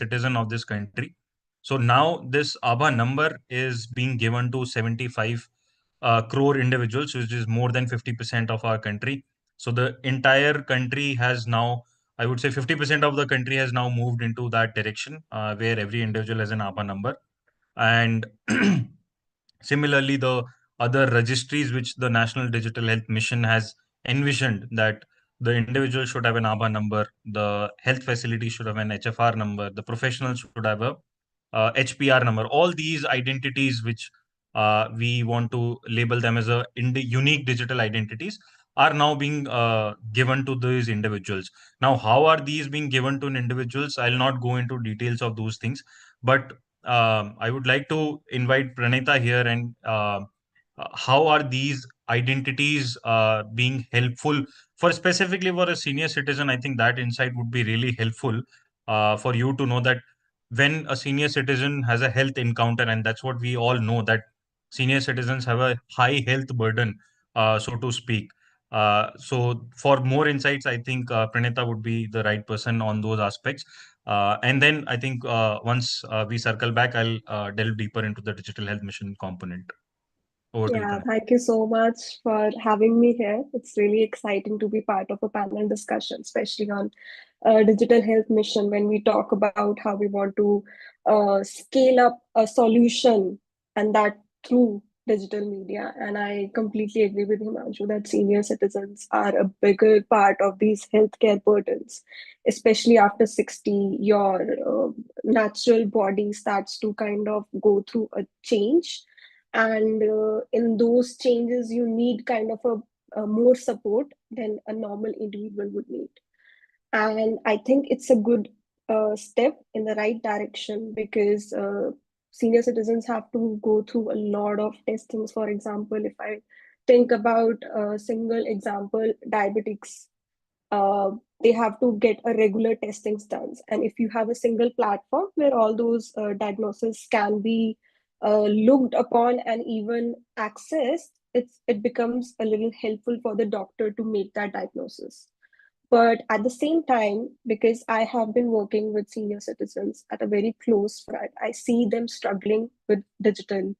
citizen of this country. So now this ABHA number is being given to 75 crore individuals, which is more than 50% of our country. So the entire country has now, I would say 50% of the country has now moved into that direction, where every individual has an ABHA number. And similarly, the other registries which the National Digital Health Mission has envisioned, that the individual should have an ABHA number, the health facility should have an HFR number, the professional should have a HPR number. All these identities, which we want to label them as unique digital identities, are now being given to these individuals. Now, how are these being given to individuals? I'll not go into details of those things, but I would like to invite Pranita here, and how are these identities being helpful for specifically for a senior citizen? I think that insight would be really helpful for you to know that when a senior citizen has a health encounter, and that's what we all know, that senior citizens have a high health burden, so to speak. So for more insights, I think Pranita would be the right person on those aspects. And then I think once we circle back, I'll delve deeper into the digital health mission component. Over to you, Yeah, Pranita. thank you so much for having me here. It's really exciting to be part of a panel discussion, especially on digital health mission when we talk about how we want to scale up a solution, and that through digital media. And I completely agree with Himanshu that senior citizens are a bigger part of these healthcare burdens, especially after 60, your natural body starts to kind of go through a change, and in those changes you need kind of a more support than a normal individual would need. And I think it's a good step in the right direction, because senior citizens have to go through a lot of testings. For example, if I think about a single example, diabetics, uh, they have to get a regular testing done. And if you have a single platform where all those diagnoses can be looked upon and even accessed, it becomes a little helpful for the doctor to make that diagnosis. But at the same time, because I have been working with senior citizens at a very close front, I see them struggling with digital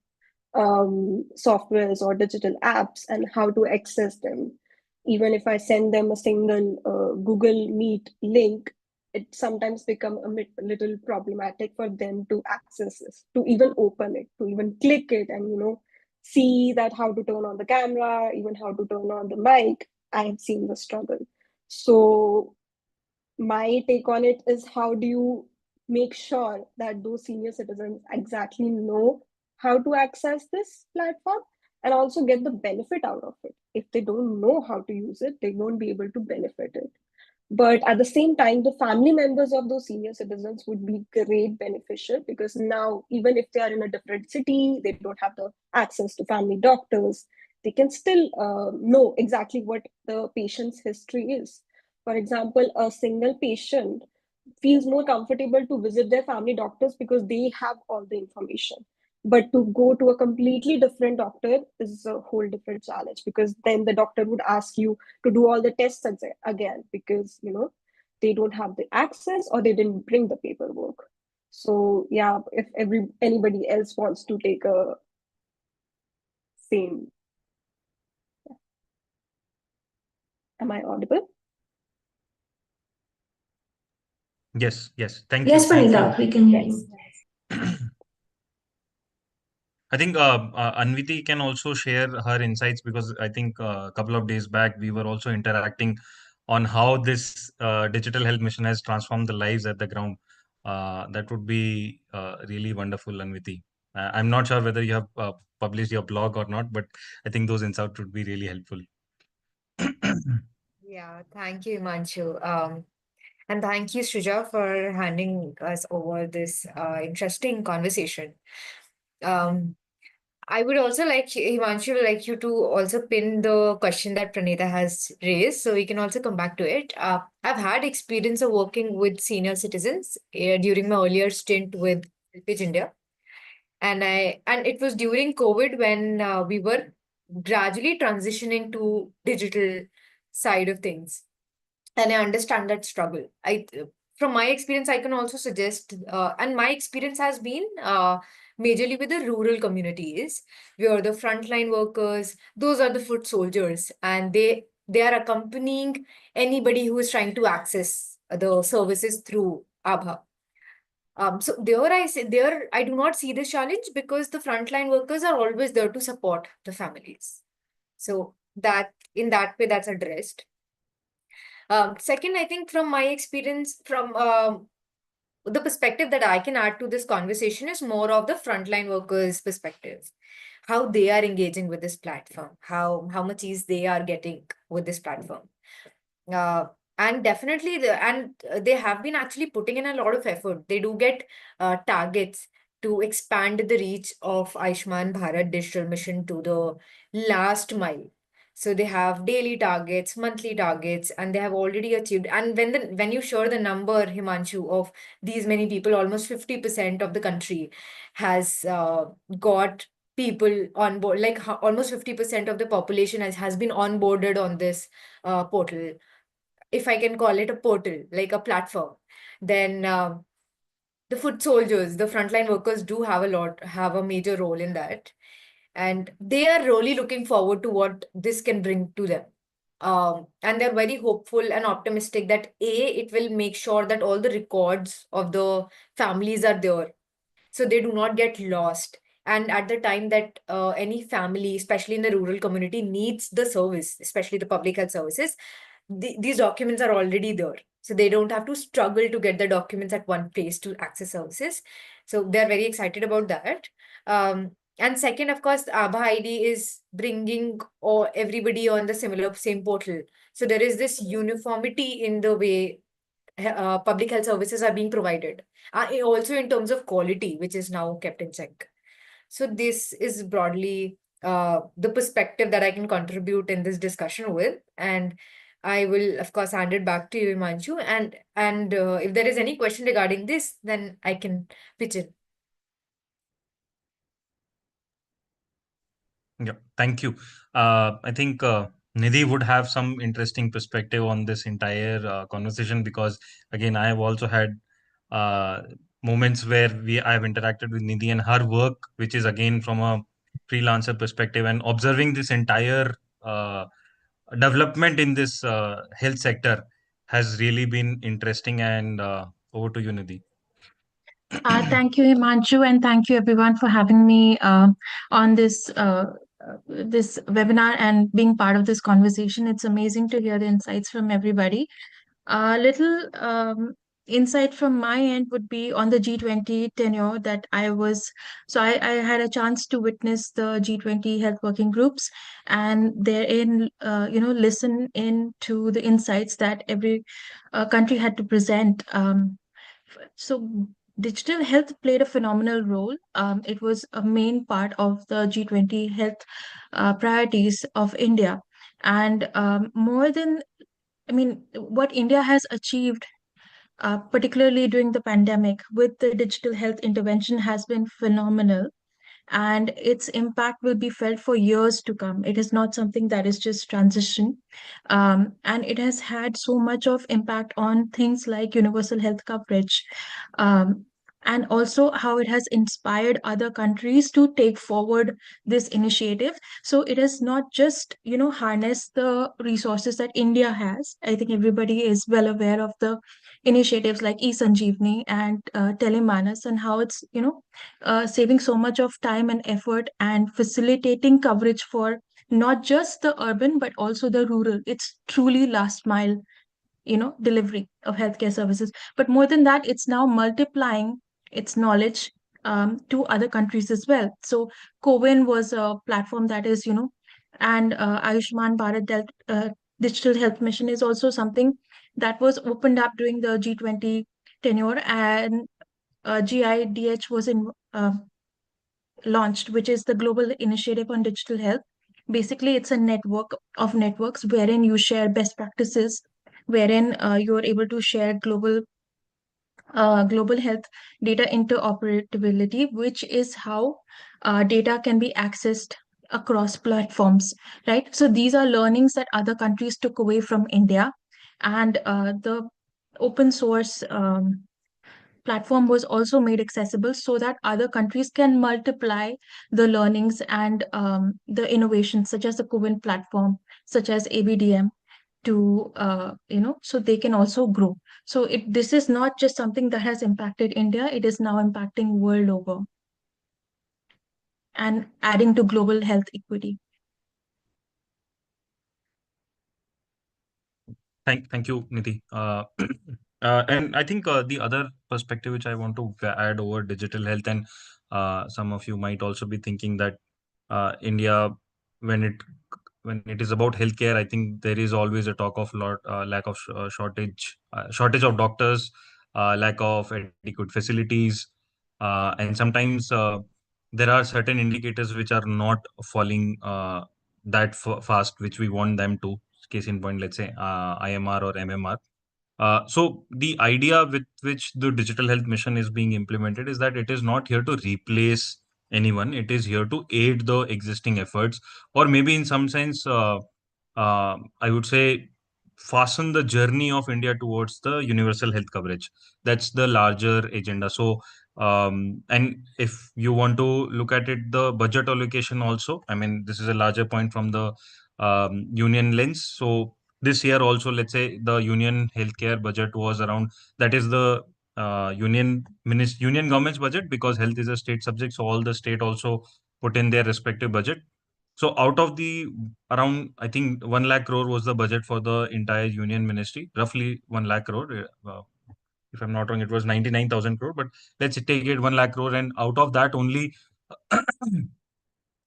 softwares or digital apps and how to access them. Even if I send them a single Google Meet link, it sometimes become little problematic for them to access this, to even open it, to even click it, and see that how to turn on the camera, even how to turn on the mic. I have seen the struggle. So my take on it is, how do you make sure that those senior citizens exactly know how to access this platform and also get the benefit out of it? If they don't know how to use it, they won't be able to benefit it. But at the same time, the family members of those senior citizens would be great beneficial, because now, even if they are in a different city, they don't have the access to family doctors, they can still know exactly what the patient's history is. For example, a single patient feels more comfortable to visit their family doctors because they have all the information. But to go to a completely different doctor is a whole different challenge, because then the doctor would ask you to do all the tests again, because they don't have the access or they didn't bring the paperwork. So yeah, if anybody else wants to take a same. Am I audible? Yes, yes. Thank you. Yes, Thank you. Pranita, we can hear you. I think Anviti can also share her insights, because I think a couple of days back we were also interacting on how this digital health mission has transformed the lives at the ground. That would be really wonderful, Anviti. I'm not sure whether you have published your blog or not, but I think those insights would be really helpful. Yeah, thank you, Himanshu. And thank you, Shrija, for handing us over this interesting conversation. Um, I would also like Himanshu, would like you to also pin the question that Pranita has raised, so we can also come back to it. I've had experience of working with senior citizens during my earlier stint with Helpage India, and it was during COVID when we were gradually transitioning to digital side of things, and I understand that struggle. from my experience, I can also suggest, and my experience has been majorly with the rural communities, where the frontline workers, those are the foot soldiers, and they are accompanying anybody who is trying to access the services through Abha. So there I do not see this challenge because the frontline workers are always there to support the families. So that in that way, that's addressed. Second, I think from my experience, from the perspective that I can add to this conversation is more of the frontline workers' perspective, how they are engaging with this platform, how much ease they are getting with this platform. And definitely, they have been actually putting in a lot of effort. They do get targets to expand the reach of Ayushman Bharat Digital Mission to the last mile. So they have daily targets, monthly targets, and they have already achieved. And when you share the number, Himanshu, of these many people, almost 50% of the country has got people on board. Like almost 50% of the population has been onboarded on this portal, if I can call it a portal, like a platform. Then the foot soldiers, the frontline workers do have a major role in that. And they are really looking forward to what this can bring to them. And they're very hopeful and optimistic that it will make sure that all the records of the families are there, so they do not get lost. And at the time that any family, especially in the rural community, needs the service, especially the public health services, these documents are already there. So they don't have to struggle to get the documents at one place to access services. So they're very excited about that. And second, of course, Abha ID is bringing everybody on the same portal. So there is this uniformity in the way public health services are being provided, also in terms of quality, which is now kept in check. So this is broadly the perspective that I can contribute in this discussion with. And I will, of course, hand it back to you, Himanshu. And if there is any question regarding this, then I can pitch in. Yeah, thank you. I think Nidhi would have some interesting perspective on this entire conversation, because again, I have also had uh, moments where I have interacted with Nidhi and her work, which is again from a freelancer perspective, and observing this entire development in this health sector has really been interesting. And over to you, Nidhi. Thank you, Himanshu, and thank you everyone for having me on this webinar and being part of this conversation. It's amazing to hear the insights from everybody. A little insight from my end would be on the G20 tenure that I had a chance to witness the G20 health working groups, and therein, listen in to the insights that every country had to present. So digital health played a phenomenal role. It was a main part of the G20 health priorities of India. And what India has achieved, particularly during the pandemic with the digital health intervention, has been phenomenal, and its impact will be felt for years to come. It is not something that is just transition. And it has had so much of impact on things like universal health coverage, um, and also how it has inspired other countries to take forward this initiative. So it has not just, harnessed the resources that India has. I think everybody is well aware of the initiatives like eSanjeevani and Telemanas, and how it's, saving so much of time and effort and facilitating coverage for not just the urban but also the rural. It's truly last mile, delivery of healthcare services. But more than that, it's now multiplying its knowledge to other countries as well. So CoWIN was a platform that is, and Ayushman Bharat Digital Health Mission is also something that was opened up during the G20 tenure, and GIDH was launched, which is the Global Initiative on Digital Health. Basically, it's a network of networks wherein you share best practices, wherein you are able to share global health data interoperability, which is how data can be accessed across platforms, right? So these are learnings that other countries took away from India, and the open source platform was also made accessible so that other countries can multiply the learnings and the innovations, such as the Coven platform, such as ABDM, to so they can also grow. So this is not just something that has impacted India; it is now impacting world over and adding to global health equity. Thank you, Nidhi. And I think the other perspective which I want to add over digital health, and some of you might also be thinking that India, when it when it is about healthcare, I think there is always a talk of lack of shortage of doctors, lack of adequate facilities, and sometimes there are certain indicators which are not falling that fast, which we want them to. Case in point, let's say IMR or MMR. So the idea with which the digital health mission is being implemented is that it is not here to replace anyone. It is here to aid the existing efforts, or maybe in some sense, I would say, fasten the journey of India towards the universal health coverage. That's the larger agenda. So, and if you want to look at it, the budget allocation also, I mean, this is a larger point from the union lens. So, this year also, let's say the union healthcare budget was around, that is the union government's budget, because health is a state subject. So, all the state also put in their respective budget. So out of the around, I think 1 lakh crore was the budget for the entire union ministry, roughly 1 lakh crore. If I'm not wrong, it was 99,000 crore, but let's take it 1 lakh crore. And out of that, only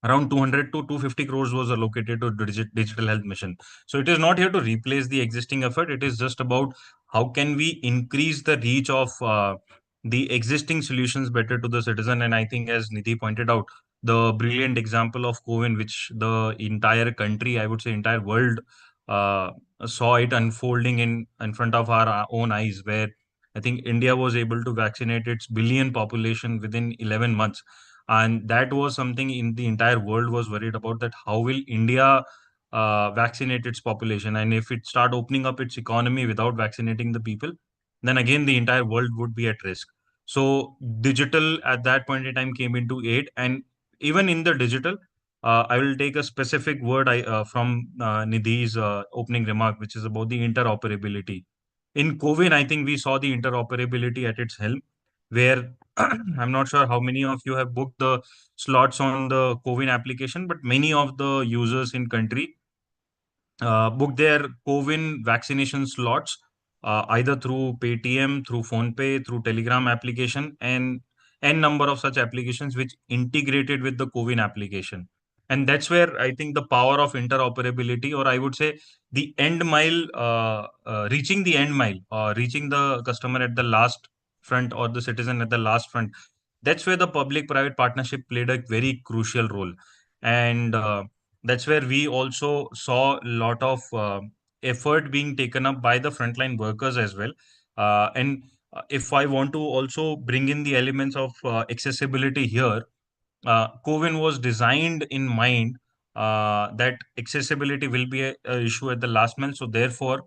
around 200 to 250 crores was allocated to digital health mission. So it is not here to replace the existing effort. It is just about how can we increase the reach of the existing solutions better to the citizen. And I think, as Nidhi pointed out, the brilliant example of COVID, which the entire country, I would say entire world, uh, saw it unfolding in front of our own eyes, where I think India was able to vaccinate its billion population within 11 months. And that was something in the entire world was worried about, that how will India vaccinate its population, and if it start opening up its economy without vaccinating the people, then again the entire world would be at risk. So digital at that point in time came into aid. And even in the digital, I will take a specific word from Nidhi's opening remark, which is about the interoperability. In COVID, I think we saw the interoperability at its helm, where I'm not sure how many of you have booked the slots on the COVID application, but many of the users in country book their COVID vaccination slots either through Paytm, through PhonePe, through Telegram application, and n number of such applications which integrated with the COVID application. And that's where I think the power of interoperability, or I would say the end mile, reaching the end mile, reaching the customer at the last front, or the citizen at the last front. That's where the public-private partnership played a very crucial role. And that's where we also saw a lot of effort being taken up by the frontline workers as well. And if I want to also bring in the elements of accessibility here, Coven was designed in mind that accessibility will be a issue at the last mile. So therefore,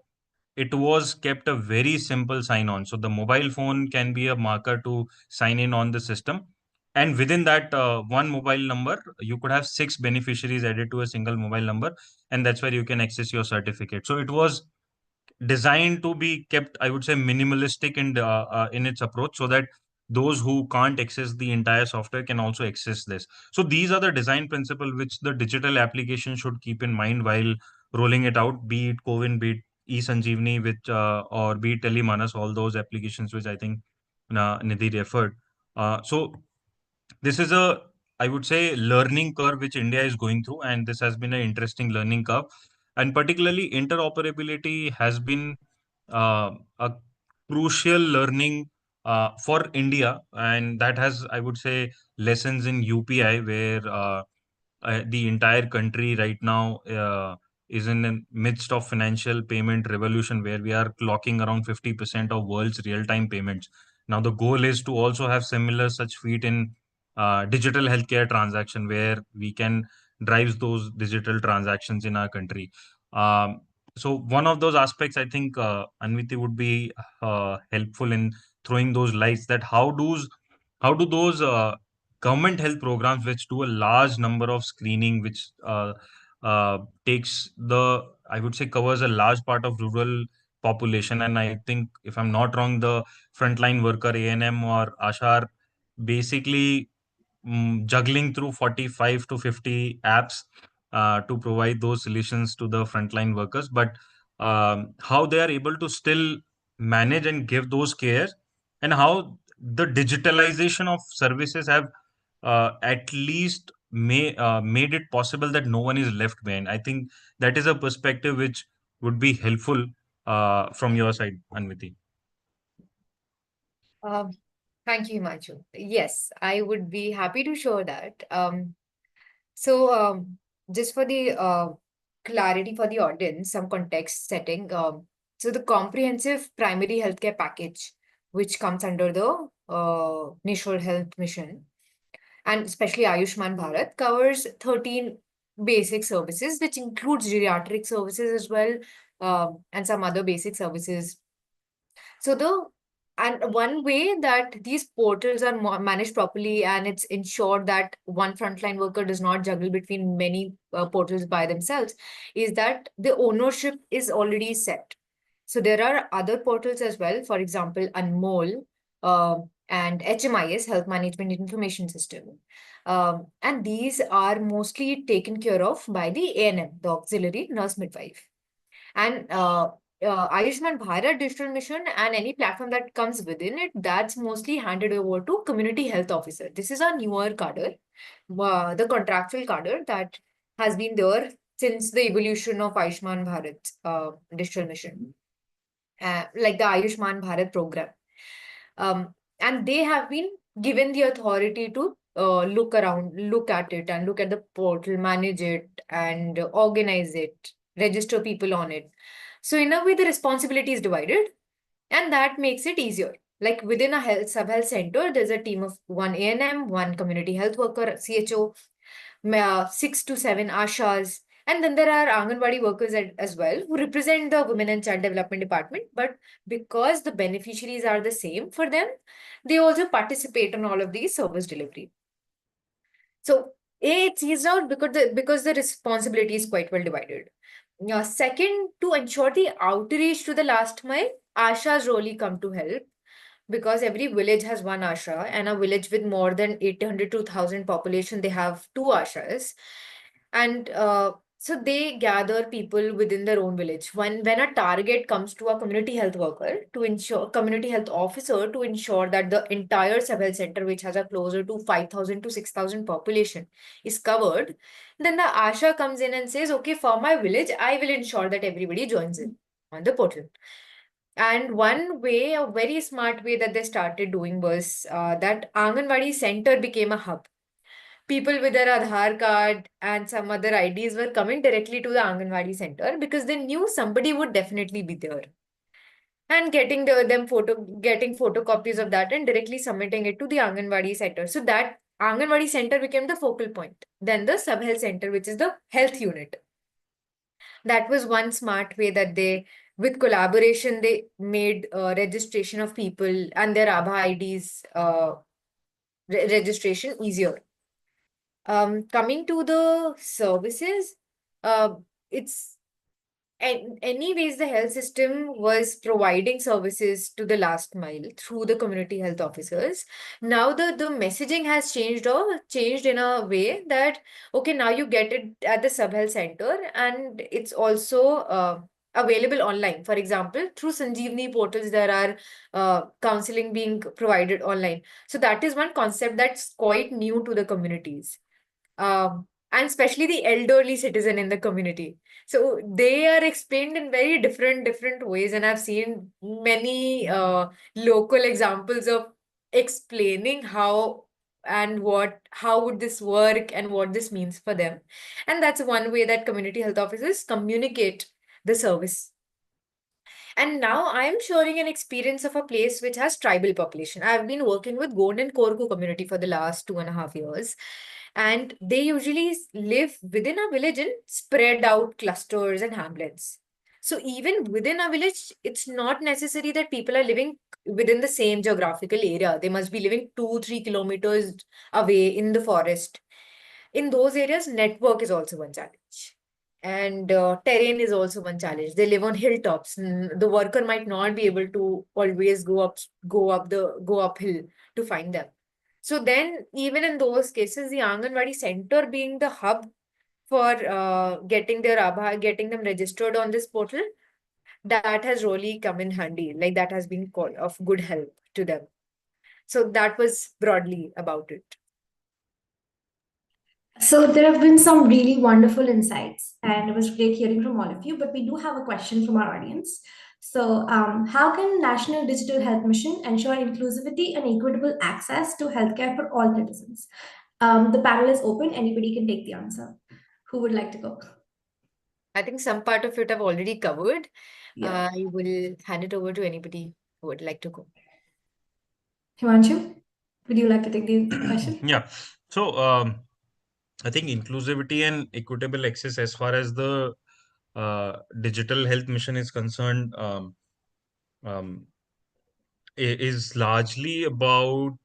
it was kept a very simple sign on. So the mobile phone can be a marker to sign in on the system. And within that one mobile number, you could have 6 beneficiaries added to a single mobile number. And that's where you can access your certificate. So it was designed to be kept, I would say, minimalistic in its approach, so that those who can't access the entire software can also access this. So these are the design principle which the digital application should keep in mind while rolling it out, be it Covin, be it eSanjeevani, which or be it Telemanas, all those applications which I think Nidhi referred. So this is a, I would say, learning curve which India is going through, and this has been an interesting learning curve. And particularly interoperability has been a crucial learning for India, and that has, I would say, lessons in UPI, where the entire country right now is in the midst of financial payment revolution, where we are clocking around 50% of world's real-time payments. Now the goal is to also have similar such feat in digital healthcare transaction, where we can drive those digital transactions in our country. Um, so one of those aspects, I think Anviti would be helpful in throwing those lights, that how do those government health programs which do a large number of screening, which takes the, I would say, covers a large part of rural population, and I think, if I'm not wrong, the frontline worker, ANM or ASHA, are basically juggling through 45 to 50 apps to provide those solutions to the frontline workers. But how they are able to still manage and give those care, and how the digitalization of services have at least made it possible that no one is left behind. I think that is a perspective which would be helpful from your side, Anviti. Um, Thank you, Himanshu. Yes, I would be happy to show that. So, just for the clarity for the audience, some context setting. So, the comprehensive primary healthcare package, which comes under the National Health Mission, and especially Ayushman Bharat, covers 13 basic services, which includes geriatric services as well, and some other basic services. So one way that these portals are managed properly, and it's ensured that one frontline worker does not juggle between many portals by themselves, is that the ownership is already set. So there are other portals as well, for example, Anmol and HMIS, Health Management Information System. And these are mostly taken care of by the ANM, the Auxiliary Nurse Midwife. And Ayushman Bharat Digital Mission and any platform that comes within it, that's mostly handed over to community health officer. This is a newer cadre, the contractual cadre that has been there since the evolution of Ayushman Bharat Digital Mission, like the Ayushman Bharat program. And they have been given the authority to look at it, and look at the portal, manage it, and organize it, register people on it. So in a way, the responsibility is divided, and that makes it easier. Like within a sub-health center, there's a team of one ANM, one community health worker, CHO, 6 to 7 ASHAs, and then there are Anganwadi workers as well, who represent the Women and Child Development Department. But because the beneficiaries are the same for them, they also participate in all of these service delivery. So it's eased out because the responsibility is quite well divided. Second, to ensure the outreach to the last mile, ASHAs really come to help, because every village has one ASHA, and a village with more than 800 to 1,000 population, they have 2 ASHAs. And so they gather people within their own village. When a target comes to a community health worker, to ensure community health officer, to ensure that the entire sub-health center, which has a closer to 5,000 to 6,000 population, is covered, then the ASHA comes in and says, okay, for my village, I will ensure that everybody joins in on the portal. And one way, a very smart way that they started doing was that Anganwadi center became a hub. People with their Aadhaar card and some other IDs were coming directly to the Anganwadi center because they knew somebody would definitely be there. And getting photocopies of that and directly submitting it to the Anganwadi center. So that Anganwadi center became the focal point. Then the sub-health center, which is the health unit. That was one smart way that they, with collaboration, they made registration of people and their Aadhaar IDs registration easier. Coming to the services, it's anyways, the health system was providing services to the last mile through the community health officers. Now the messaging has changed in a way that, okay, now you get it at the sub-health center, and it's also available online. For example, through Sanjeevani portals, there are counseling being provided online. So that is one concept that's quite new to the communities. And especially the elderly citizen in the community. So they are explained in very different ways, and I've seen many local examples of explaining how would this work and what this means for them. And that's one way that community health officers communicate the service. And now I'm sharing an experience of a place which has tribal population. I've been working with Gond and Korku community for the last 2.5 years. And they usually live within a village in spread out clusters and hamlets. So even within a village, it's not necessary that people are living within the same geographical area. They must be living 2-3 kilometers away in the forest. In those areas, network is also one challenge. And terrain is also one challenge. They live on hilltops. The worker might not be able to always go uphill to find them. So then, even in those cases, the Anganwadi center being the hub for getting their Abha, getting them registered on this portal, that has really come in handy. Like that has been of good help to them. So that was broadly about it. So there have been some really wonderful insights, and it was great hearing from all of you. But we do have a question from our audience. So, how can National Digital Health Mission ensure inclusivity and equitable access to healthcare for all citizens? The panel is open. Anybody can take the answer. Who would like to go? I think some part of it I've already covered. Yeah. I will hand it over to anybody who would like to go. Himanshu, would you like to take the question? Yeah. So I think inclusivity and equitable access, as far as the digital health mission is concerned, um, is largely about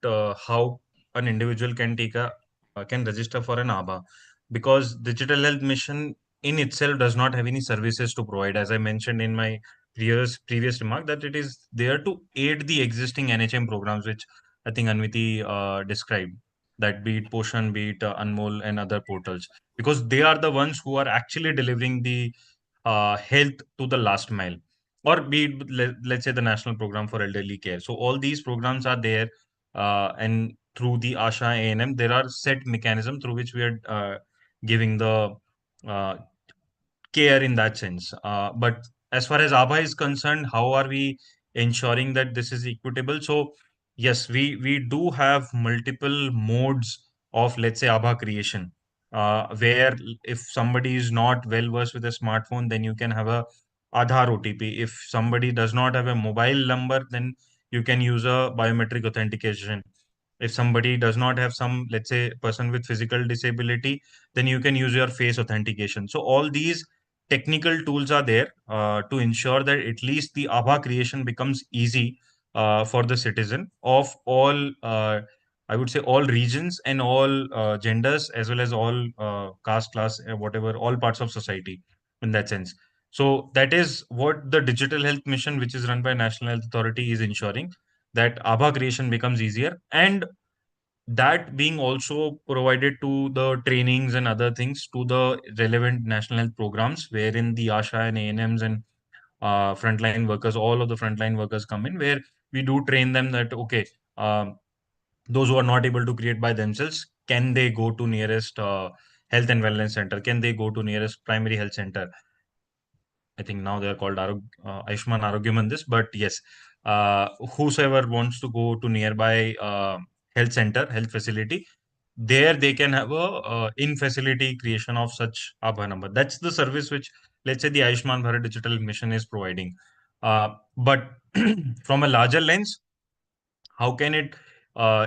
how an individual can take a can register for an ABHA, because digital health mission in itself does not have any services to provide. As I mentioned in my previous remark, that it is there to aid the existing NHM programs, which I think Anviti described, that be it Poshan, be it Anmol and other portals, because they are the ones who are actually delivering the health to the last mile, or be it, let's say, the National Program for Elderly Care. So all these programs are there, and through the ASHA ANM, there are set mechanism through which we are giving the uh, care in that sense. But as far as ABHA is concerned, how are we ensuring that this is equitable? So yes, we do have multiple modes of, let's say, ABHA creation, where if somebody is not well versed with a smartphone, then you can have a Aadhaar OTP. If somebody does not have a mobile number, then you can use a biometric authentication. If somebody does not have some, let's say, person with physical disability, then you can use your face authentication. So all these technical tools are there to ensure that at least the ABHA creation becomes easy for the citizen of all, I would say, all regions and all genders, as well as all caste, class, whatever, all parts of society in that sense. So that is what the Digital Health Mission, which is run by National Health Authority, is ensuring, that ABHA creation becomes easier, and that being also provided to the trainings and other things to the relevant national health programs, wherein the ASHA and ANMs and frontline workers, all of the frontline workers come in, where we do train them that, okay, those who are not able to create by themselves, can they go to nearest health and wellness center? Can they go to nearest primary health center? I think now they are called Ayushman Arogya Mandis, but yes, whosoever wants to go to nearby health center, health facility, there they can have a in-facility creation of such Aadhaar number. That's the service which, let's say, the Ayushman Bharat Digital Mission is providing. But from a larger lens, how can it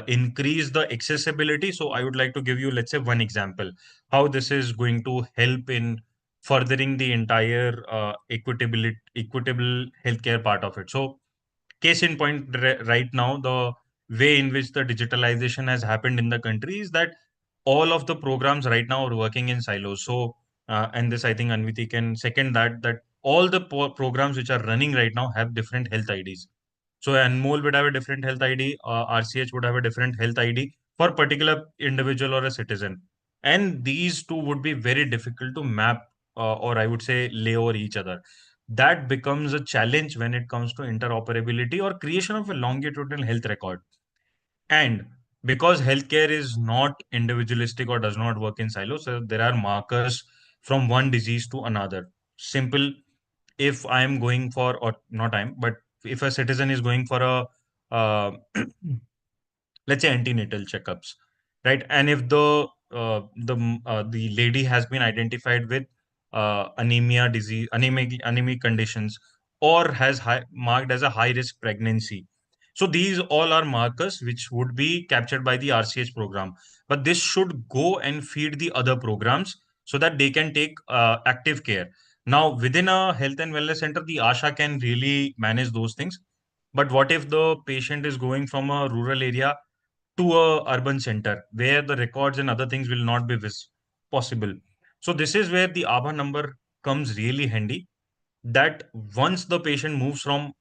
increase the accessibility? So I would like to give you, let's say, one example how this is going to help in furthering the entire equitable healthcare part of it. So case in point, right now, the way in which the digitalization has happened in the country is that all of the programs right now are working in silos. So and this, I think, Anviti can second that all the programs which are running right now have different health IDs. So Anmol would have a different health ID, RCH would have a different health ID for particular individual or a citizen. And these two would be very difficult to map, or I would say lay over each other. That becomes a challenge when it comes to interoperability or creation of a longitudinal health record. And because healthcare is not individualistic or does not work in silos, so there are markers from one disease to another. Simple, if I am going for, or not I'm, but if a citizen is going for a, let's say, antenatal checkups, right? And if the lady has been identified with anemia disease, anemic conditions, or has marked as a high risk pregnancy. So these all are markers which would be captured by the RCH program, but this should go and feed the other programs so that they can take active care. Now, within a health and wellness center, the ASHA can really manage those things. But what if the patient is going from a rural area to a urban center where the records and other things will not be possible? So this is where the ABHA number comes really handy. That once the patient moves from,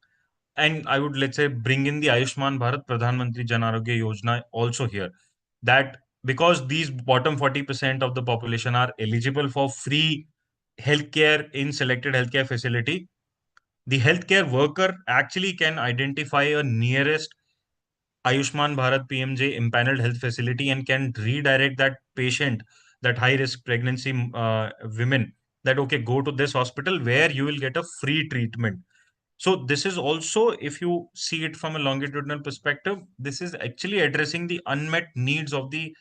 and I would, let's say, bring in the Ayushman Bharat Pradhan Mantri Jan Arogya Yojana also here, that because these bottom 40% of the population are eligible for free healthcare in selected healthcare facility, the healthcare worker actually can identify a nearest Ayushman Bharat PMJ empaneled health facility and can redirect that patient, that high risk pregnancy women, that okay, go to this hospital where you will get a free treatment. So this is also, if you see it from a longitudinal perspective, this is actually addressing the unmet needs of the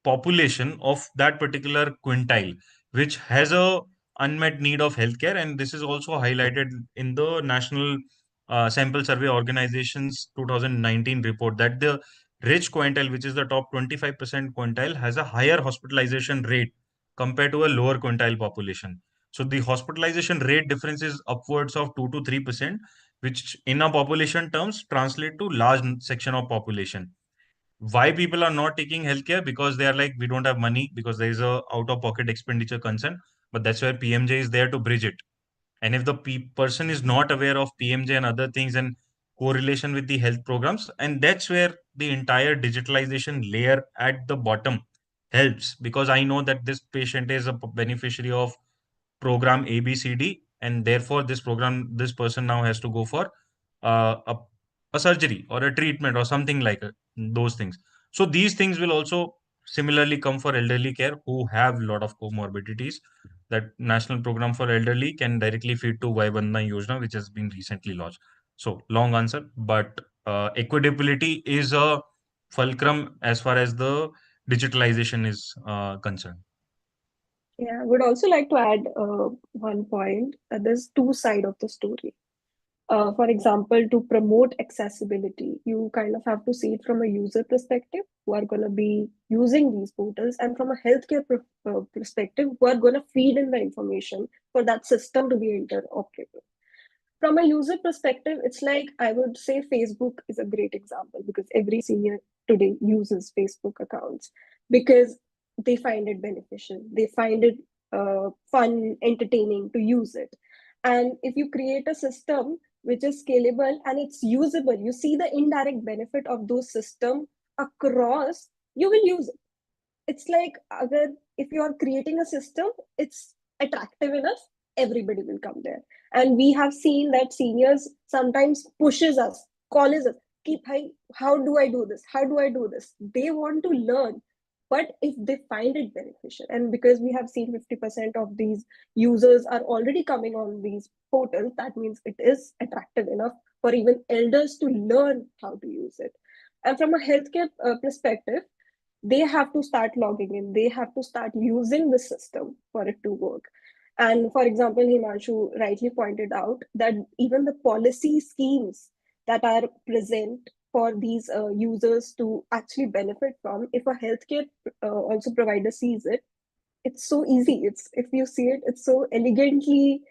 population of that particular quintile, which has a unmet need of healthcare. And this is also highlighted in the National Sample Survey Organization's 2019 report, that the rich quintile, which is the top 25% quintile, has a higher hospitalization rate compared to a lower quintile population. So the hospitalization rate difference is upwards of 2 to 3%, which in a population terms translate to large section of population. Why people are not taking healthcare? Because they are like, we don't have money, because there is a out of pocket expenditure concern. But that's where PMJ is there to bridge it. And if the person is not aware of PMJ and other things and correlation with the health programs, and that's where the entire digitalization layer at the bottom helps, because I know that this patient is a beneficiary of program ABCD, and therefore this person now has to go for uh, a, a surgery or a treatment or something like those things. So these things will also similarly come for elderly care who have a lot of comorbidities. That national program for elderly can directly feed to Vai Bandhana Yojana, which has been recently launched. So long answer, but equitability is a fulcrum as far as the digitalization is concerned. Yeah, I would also like to add one point. There's two sides of the story. For example, to promote accessibility, you kind of have to see it from a user perspective who are going to be using these portals, and from a healthcare perspective who are going to feed in the information for that system to be interoperable. From a user perspective, it's like, I would say Facebook is a great example, because every senior today uses Facebook accounts because they find it beneficial. They find it fun, entertaining to use it. And if you create a system which is scalable and it's usable, you see the indirect benefit of those systems across, you will use it. It's like, if you are creating a system, it's attractive enough, everybody will come there. And we have seen that seniors sometimes pushes us, calls us, keep high, how do I do this, how do I do this? They want to learn, but if they find it beneficial, and because we have seen 50% of these users are already coming on these portals, that means it is attractive enough for even elders to learn how to use it. And from a healthcare perspective, they have to start logging in, they have to start using the system for it to work. And for example, Himanshu rightly pointed out that even the policy schemes that are present for these users to actually benefit from, if a healthcare also provider sees it, it's so easy. It's, if you see it, it's so elegantly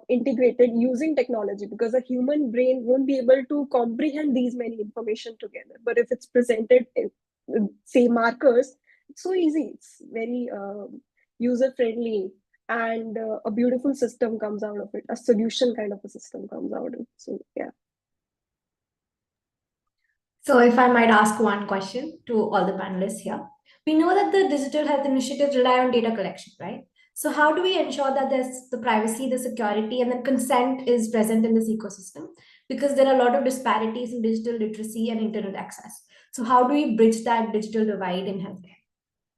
integrated using technology, because a human brain won't be able to comprehend these many information together. But if it's presented in, say, markers, it's so easy. It's very user friendly, and a beautiful system comes out of it. A solution kind of a system comes out of it. So yeah. So, if I might ask one question to all the panelists here, we know that the digital health initiatives rely on data collection, right? So, how do we ensure that there's the privacy, the security, and the consent is present in this ecosystem? Because there are a lot of disparities in digital literacy and internet access. So, how do we bridge that digital divide in healthcare?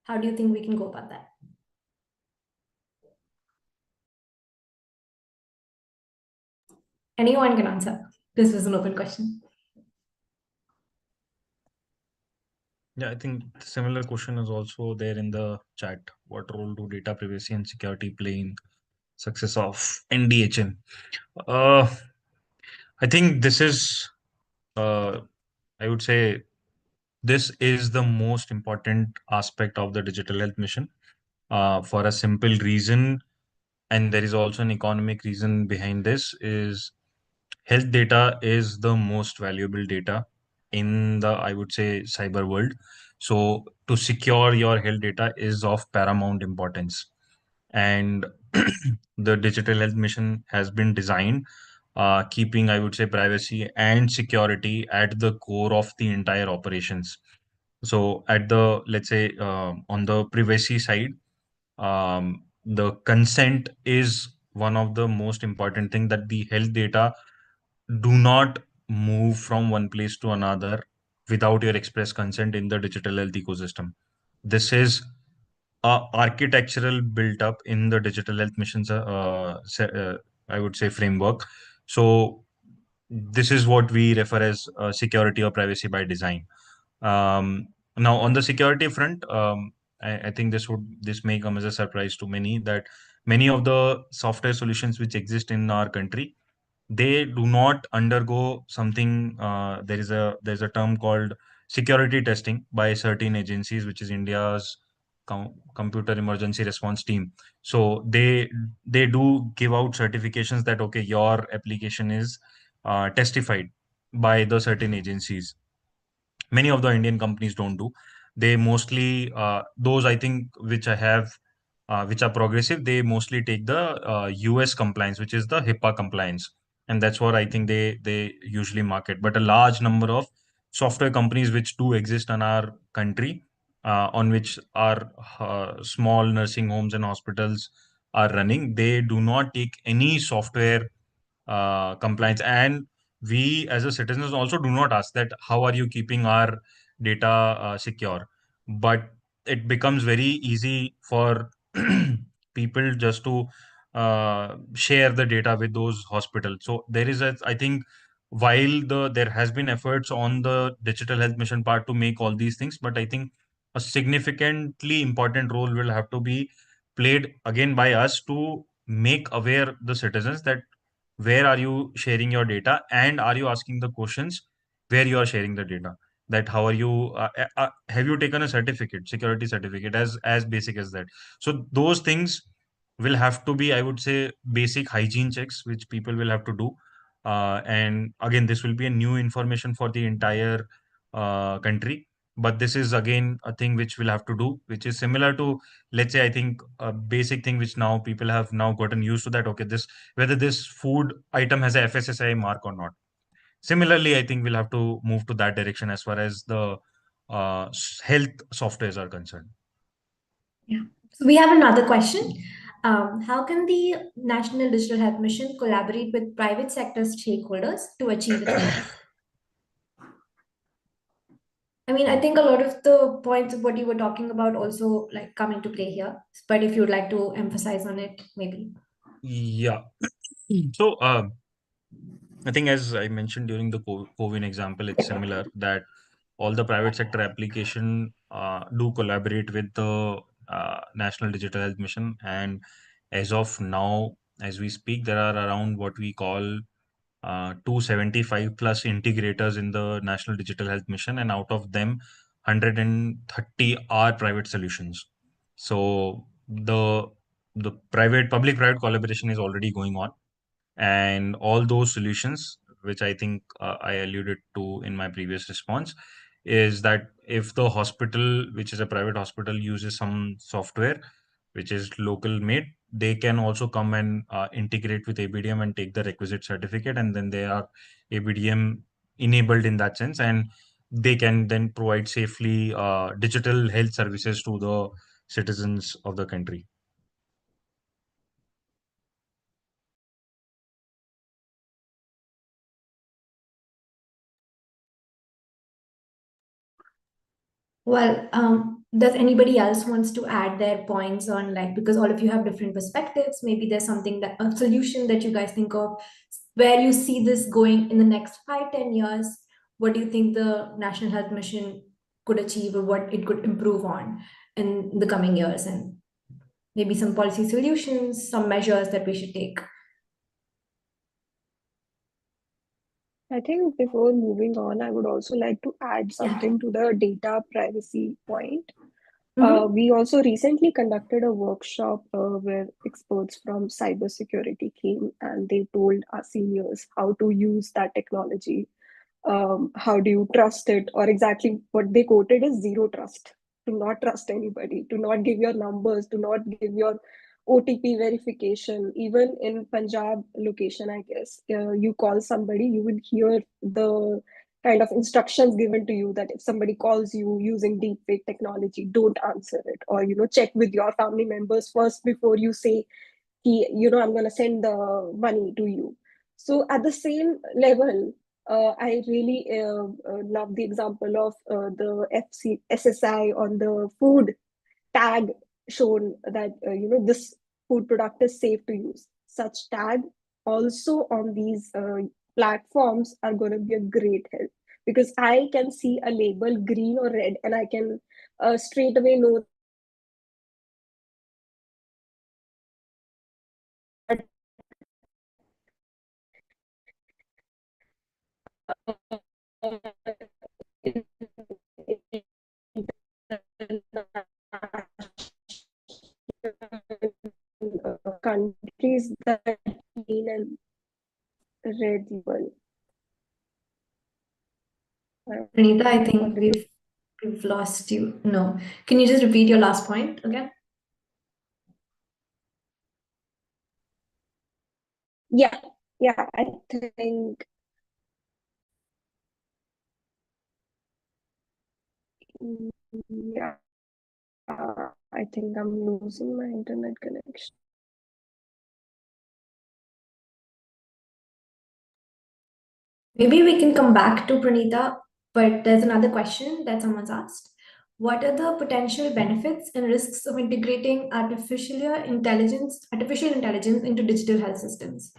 How do you think we can go about that? Anyone can answer. This was an open question. Yeah, I think similar question is also there in the chat. What role do data privacy and security play in success of NDHN? Uh, I think this is, I would say, this is the most important aspect of the digital health mission, for a simple reason. and there is also an economic reason behind this, is health data is the most valuable data in the, I would say, cyber world. So to secure your health data is of paramount importance. And the digital health mission has been designed keeping, I would say, privacy and security at the core of the entire operations. So at the, let's say, on the privacy side, the consent is one of the most important thing, that the health data do not move from one place to another without your express consent in the digital health ecosystem. This is architectural built up in the digital health missions, I would say, framework. So this is what we refer as security or privacy by design. Now, on the security front, I think this may come as a surprise to many, that many of the software solutions which exist in our country, they do not undergo something. There's a term called security testing by certain agencies, which is India's computer emergency response team. So they do give out certifications that, okay, your application is testified by the certain agencies. Many of the Indian companies don't do. They mostly, those I think which I have, which are progressive, they mostly take the US compliance, which is the HIPAA compliance, and that's what I think they usually market. But a large number of software companies which do exist in our country, on which our small nursing homes and hospitals are running, they do not take any software compliance. And we as a citizens also do not ask that how are you keeping our data secure. But it becomes very easy for people just to share the data with those hospitals. So there is a, I think, while there has been efforts on the digital health mission part to make all these things, but I think a significantly important role will have to be played again by us to make aware the citizens that where are you sharing your data, and are you asking the questions where you are sharing the data. That how are you, have you taken a certificate, security certificate, as basic as that. So those things will have to be, I would say, basic hygiene checks which people will have to do. And again, this will be a new information for the entire country, but this is again a thing which we'll have to do, which is similar to, let's say, I think a basic thing which now people have now gotten used to, that okay, this, whether this food item has a FSSAI mark or not. Similarly, I think we'll have to move to that direction as far as the health softwares are concerned. Yeah. So we have another question. How can the National Digital Health Mission collaborate with private sector stakeholders to achieve its goals? I mean, I think a lot of the points of what you were talking about also like come into play here. But if you'd like to emphasize on it, maybe. Yeah. So I think, as I mentioned during the COVID example, it's similar that all the private sector application do collaborate with the National Digital Health Mission. And as of now, as we speak, there are around what we call 275 plus integrators in the National Digital Health Mission, and out of them, 130 are private solutions. So the private public private collaboration is already going on, and all those solutions, which I think I alluded to in my previous response, is that if the hospital, which is a private hospital, uses some software which is local made, they can also come and integrate with ABDM and take the requisite certificate, and then they are ABDM enabled in that sense, and they can then provide safely digital health services to the citizens of the country. Well, does anybody else wants to add their points on, like, because all of you have different perspectives, maybe there's something, that a solution that you guys think of where you see this going in the next 5-10 years. What do you think the National Health Mission could achieve, or what it could improve on in the coming years, and maybe some policy solutions, some measures that we should take? I think before moving on, I would also like to add something to the data privacy point. We also recently conducted a workshop where experts from cybersecurity came and they told our seniors how to use that technology. How do you trust it? Or exactly what they quoted is zero trust. Do not trust anybody. Do not give your numbers. Do not give your OTP verification. Even in Punjab location, I guess, you call somebody, you will hear the kind of instructions given to you that if somebody calls you using deepfake technology, don't answer it, or check with your family members first before you say, I'm going to send the money to you. So at the same level, I really love the example of the SSI on the food tag shown that this food product is safe to use. Such tag also on these platforms are going to be a great help, because I can see a label green or red and I can straight away know that countries that green and red label. Pranita, I think Already. we've lost you. No. Can you just repeat your last point again? Yeah, I think yeah, I think I'm losing my internet connection. Maybe we can come back to Pranita, but there's another question that someone's asked. What are the potential benefits and risks of integrating artificial intelligence into digital health systems?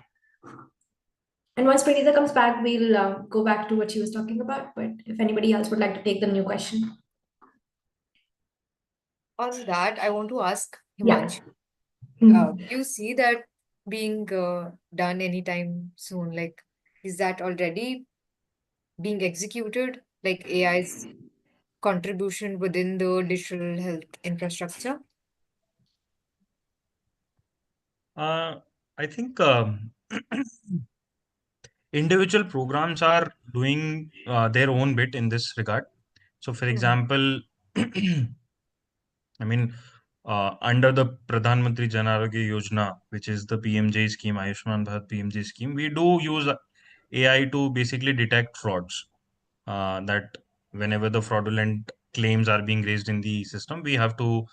And once Pranita comes back, we'll go back to what she was talking about. But if anybody else would like to take the new question. On that, I want to ask Yeah. Himansh, Hmm. do you see that being done anytime soon? Like, is that already being executed? Like AI's contribution within the digital health infrastructure? I think individual programs are doing their own bit in this regard. So, for example, I mean, under the Pradhan Mantri Jan Arogya Yojana, which is the PMJ scheme, Ayushman Bharat PMJ scheme, we do use AI to basically detect frauds. That whenever the fraudulent claims are being raised in the system, we have to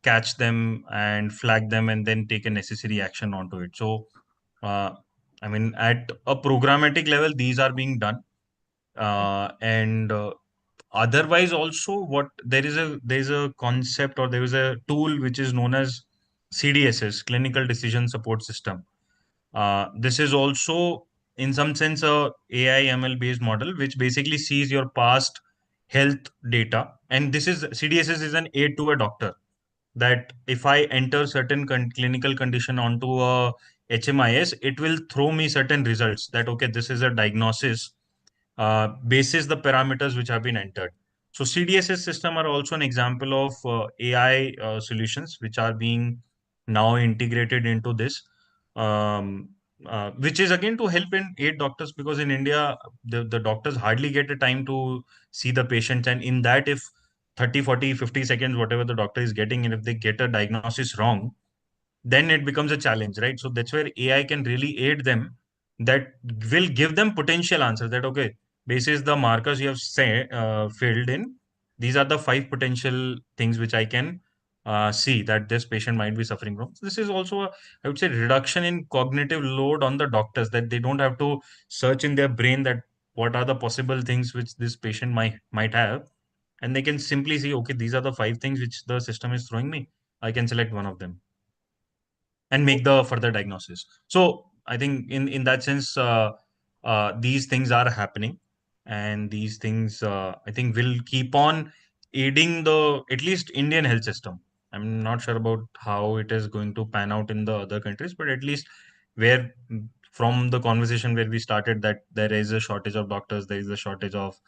catch them and flag them and then take a necessary action onto it. So, uh, I mean, at a programmatic level, these are being done. And otherwise also what there is a concept, or there is a tool which is known as CDSS, clinical decision support system. This is also in some sense a AI ML based model which basically sees your past health data, and this is CDSS is an aid to a doctor, that if I enter certain clinical condition onto a HMIS, it will throw me certain results that okay, this is a diagnosis basis the parameters which have been entered. So CDSS system are also an example of AI solutions which are being now integrated into this, um, which is again to help and aid doctors, because in India the doctors hardly get a time to see the patient, and in that if 30, 40, 50 seconds whatever the doctor is getting, and if they get a diagnosis wrong, then it becomes a challenge, right? So that's where AI can really aid them, that will give them potential answers, that okay, basis the markers you have filled in, these are the five potential things which I can see that this patient might be suffering from. So this is also a, I would say, reduction in cognitive load on the doctors, that they don't have to search in their brain that what are the possible things which this patient might have, and they can simply see, okay, these are the five things which the system is throwing me, I can select one of them and make the further diagnosis. So I think in that sense, these things are happening, and these things I think will keep on aiding the at least Indian health system. I'm not sure about how it is going to pan out in the other countries, but at least where from the conversation where we started, that there is a shortage of doctors, there is a shortage of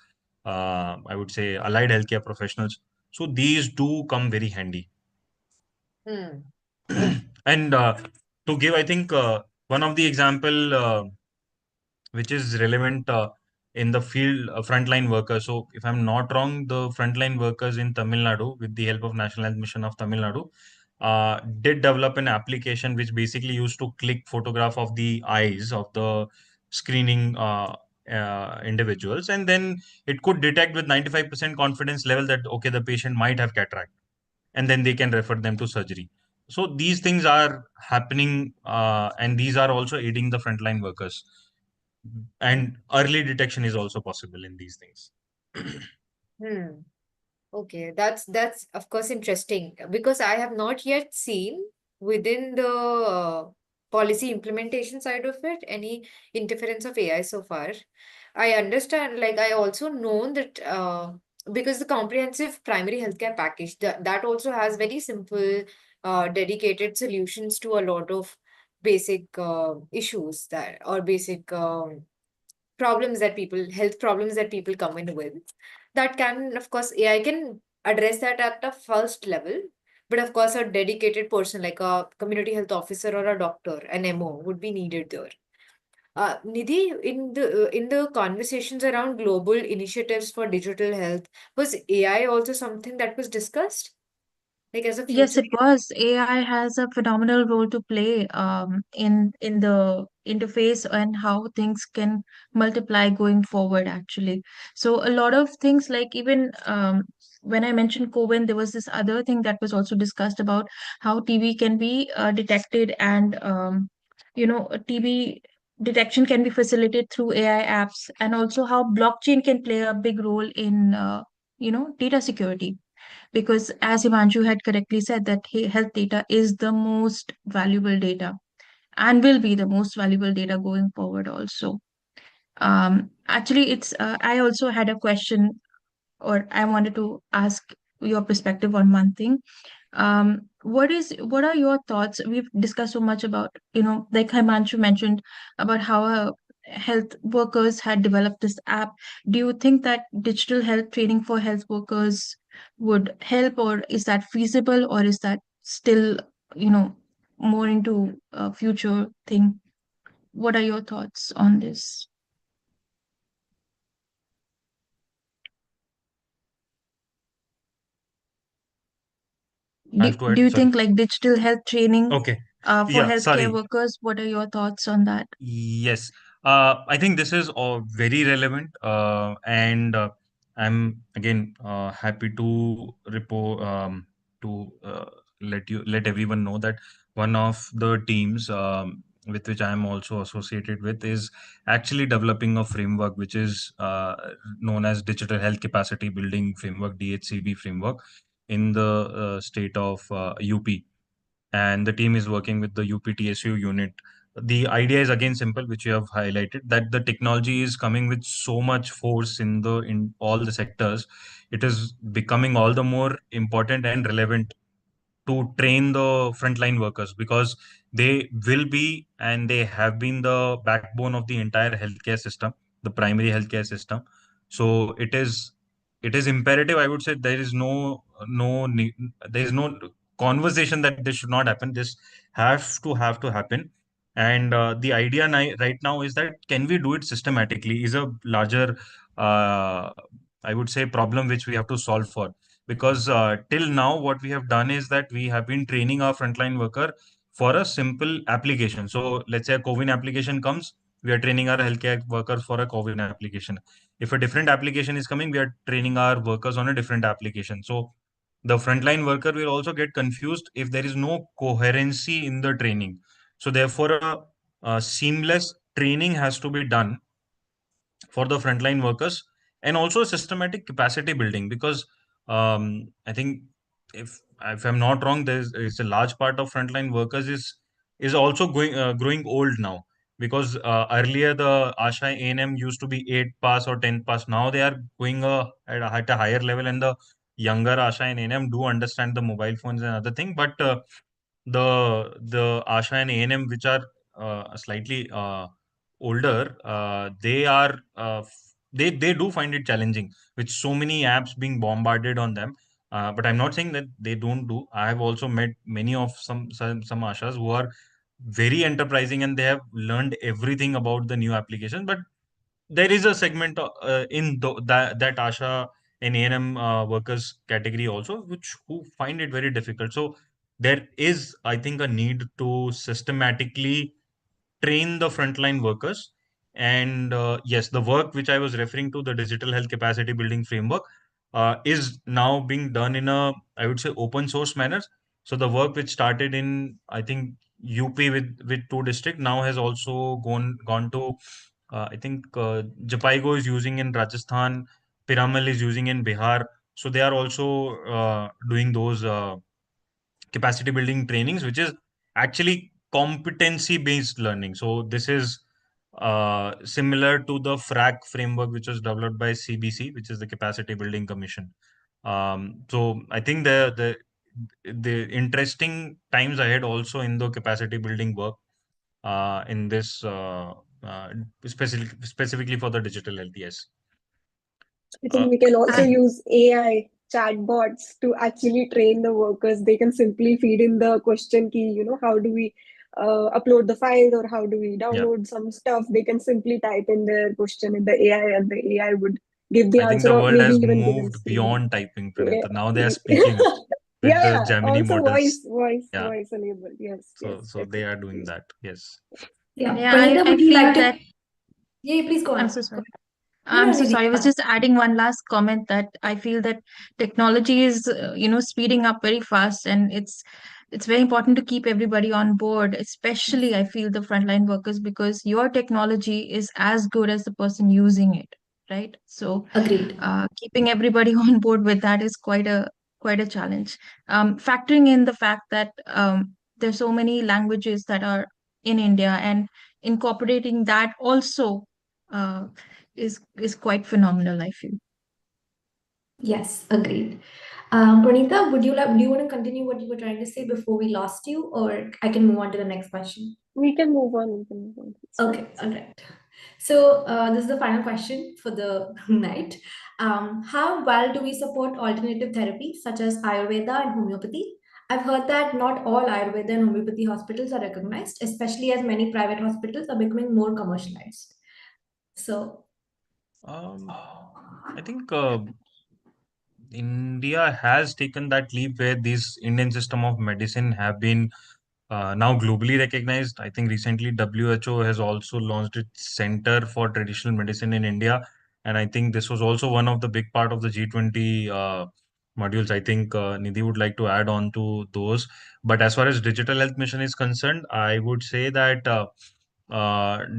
I would say allied healthcare professionals. So these do come very handy. Hmm. And to give, I think, one of the example which is relevant in the field, frontline workers. So if I'm not wrong, the frontline workers in Tamil Nadu, with the help of National Health Mission of Tamil Nadu, did develop an application which basically used to click photograph of the eyes of the screening individuals, and then it could detect with 95% confidence level that okay, the patient might have cataract, and then they can refer them to surgery. So these things are happening, and these are also aiding the frontline workers. And early detection is also possible in these things. Hmm. Okay, that's of course interesting because I have not yet seen within the policy implementation side of it any interference of AI so far. I understand, like I also know that because the comprehensive primary healthcare package that also has very simple dedicated solutions to a lot of basic issues that or basic problems that health problems that people come in with. That can, of course, AI can address that at a first level. But of course, a dedicated person like a community health officer or a doctor, an MO, would be needed there. Nidhi, in the conversations around global initiatives for digital health, was AI also something that was discussed, like as a Yes, future? it was. AI has a phenomenal role to play in the interface and how things can multiply going forward, actually. So a lot of things, like even when I mentioned COVID, there was this other thing that was also discussed about how TB can be detected, and TB detection can be facilitated through AI apps, and also how blockchain can play a big role in data security, because as Himanshu had correctly said, that health data is the most valuable data and will be the most valuable data going forward also. Actually, it's I also had a question, or I wanted to ask your perspective on one thing. What are your thoughts? We've discussed so much about, like Himanshu mentioned, about how health workers had developed this app. Do you think that digital health training for health workers would help, or is that feasible, or is that still, you know, more into a future thing? What are your thoughts on this? I Do, have to do add, you sorry. think like digital health training Okay. for Yeah, healthcare sorry. workers, what are your thoughts on that? Yes, I think this is very relevant, and I'm again happy to report, to let everyone know that one of the teams with which I am also associated with is actually developing a framework which is known as Digital Health Capacity Building Framework, DHCB framework, in the state of UP, and the team is working with the UPTSU unit. The idea is again simple, which you have highlighted, that the technology is coming with so much force in all the sectors. It is becoming all the more important and relevant to train the frontline workers, because they will be and they have been the backbone of the entire healthcare system, the primary healthcare system. So it is imperative, I would say. There is there is no conversation that this should not happen. This have to happen. And the idea right now is that, can we do it systematically, is a larger, uh, I would say, problem which we have to solve for. Because till now what we have done is that we have been training our frontline worker for a simple application. So let's say a COVID application comes, we are training our healthcare workers for a COVID application. If a different application is coming, we are training our workers on a different application. So the frontline worker will also get confused if there is no coherency in the training. So therefore, a seamless training has to be done for the frontline workers, and also systematic capacity building, because I think, if I'm not wrong, it's a large part of frontline workers is also growing old now, because earlier the ASHA A&M used to be 8 pass or 10 pass. Now they are going at a higher level, and the younger ASHA and A&M do understand the mobile phones and other thing. But the ASHA and A&M, which are slightly older, they do find it challenging with so many apps being bombarded on them. But I'm not saying that they don't do. I have also met many of some ashas who are very enterprising and they have learned everything about the new application. But there is a segment in that ASHA and A&M workers category also, which who find it very difficult. So there is, I think, a need to systematically train the frontline workers. And yes, the work which I was referring to, the digital health capacity building framework, is now being done in a, I would say, open source manner. So the work which started in, I think, UP with two district now has also gone to, I think, Japaigo is using in Rajasthan, Piramal is using in Bihar. So they are also doing those capacity building trainings, which is actually competency based learning. So this is similar to the FRAC framework, which was developed by CBC, which is the Capacity Building Commission. So I think the interesting times ahead also in the capacity building work in this uh, specifically for the digital health. Yes. I think we can also And use AI chatbots to actually train the workers. They can simply feed in the question key, how do we upload the files or how do we Yeah. download some stuff. They can simply type in their question in the AI and the AI would give the I think answer the or world maybe has even give a moved screen. beyond typing, Yeah. Pranita. Now they are speaking with the Yeah, Gemini also models. Yeah. voice enabled. Yes, So they are doing definitely. that. Yes. Yeah, yeah, Pranita, I would you feel like to? that Yeah, please go I'm on. so sorry. No, no, I'm so Nidhi. sorry. I was just adding one last comment that I feel that technology is, speeding up very fast, and it's very important to keep everybody on board, especially I feel the frontline workers, because your technology is as good as the person using it, right? So, Agreed. keeping everybody on board with that is quite a challenge. Factoring in the fact that there's so many languages that are in India, and incorporating that also. Uh, is quite phenomenal, I feel. Yes, agreed. Pranita, would you want to continue what you were trying to say before we lost you, or I can move on to the next question? We can move on. It's Okay, fine. all right. So this is the final question for the night. How well do we support alternative therapies such as Ayurveda and homeopathy? I've heard that not all Ayurveda and homeopathy hospitals are recognized, especially as many private hospitals are becoming more commercialized. So, I think India has taken that leap where these Indian system of medicine have been now globally recognized. I think recently WHO has also launched its Center for Traditional Medicine in India, and I think this was also one of the big part of the G20 modules. I think Nidhi would like to add on to those. But as far as Digital Health Mission is concerned, I would say that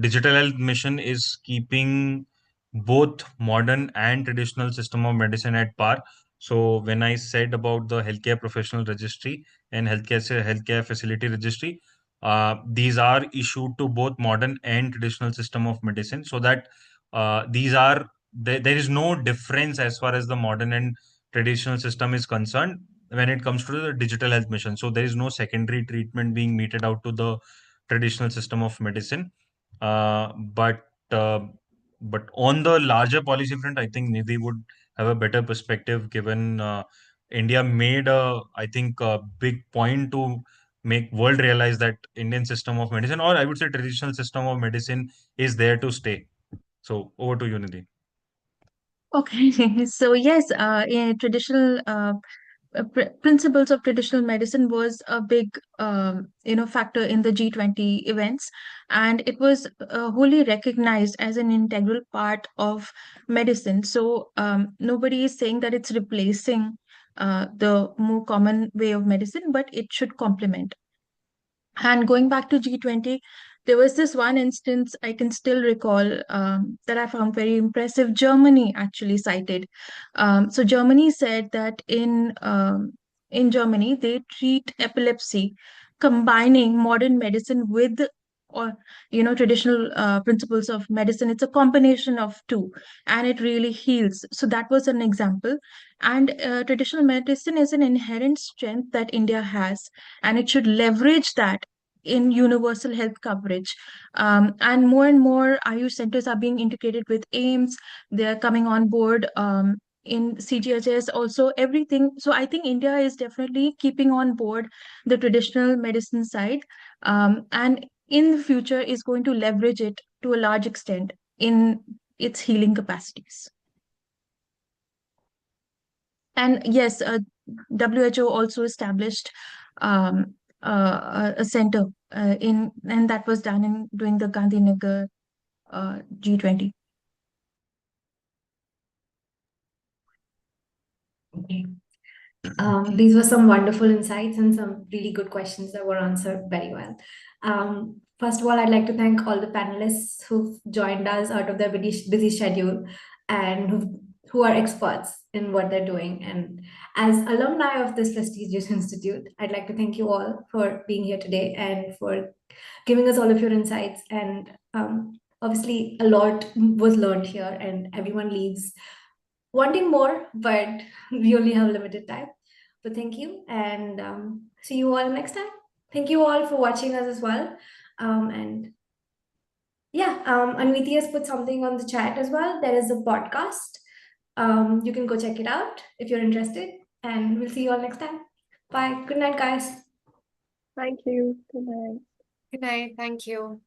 Digital Health Mission is keeping both modern and traditional system of medicine at par. So when I said about the healthcare professional registry and healthcare facility registry, these are issued to both modern and traditional system of medicine, so that there is no difference as far as the modern and traditional system is concerned when it comes to the digital health mission. So there is no secondary treatment being meted out to the traditional system of medicine. But uh, but on the larger policy front, I think Nidhi would have a better perspective, given India made I think, a big point to make world realize that Indian system of medicine, or I would say traditional system of medicine, is there to stay. So over to you, Nidhi. Okay, so yes, in traditional principles of traditional medicine was a big factor in the G20 events, and it was wholly recognized as an integral part of medicine. So nobody is saying that it's replacing the more common way of medicine, but it should complement. And going back to G20, there was this one instance I can still recall, that I found very impressive. Germany actually cited. So Germany said that in Germany they treat epilepsy, combining modern medicine with, or traditional principles of medicine. It's a combination of two, and it really heals. So that was an example. And traditional medicine is an inherent strength that India has, and it should leverage that in universal health coverage. And more Ayush centers are being integrated with AIMS. They're coming on board. in CGHS, also everything. So I think India is definitely keeping on board the traditional medicine side, and in the future is going to leverage it to a large extent in its healing capacities. And yes, WHO also established a center and that was done in during the Gandhinagar G20. Okay. These were some wonderful insights and some really good questions that were answered very well. First of all, I'd like to thank all the panelists who've joined us out of their busy schedule and who are experts in what they're doing. And as alumni of this prestigious institute, I'd like to thank you all for being here today and for giving us all of your insights. And obviously, a lot was learned here, and everyone leaves wanting more, but we only have limited time. But thank you, and see you all next time. Thank you all for watching us as well. And yeah, Anviti has put something on the chat as well. There is a podcast. You can go check it out if you're interested, and we'll see you all next time. Bye. Good night, guys. Thank you. Good night. Good night. Thank you.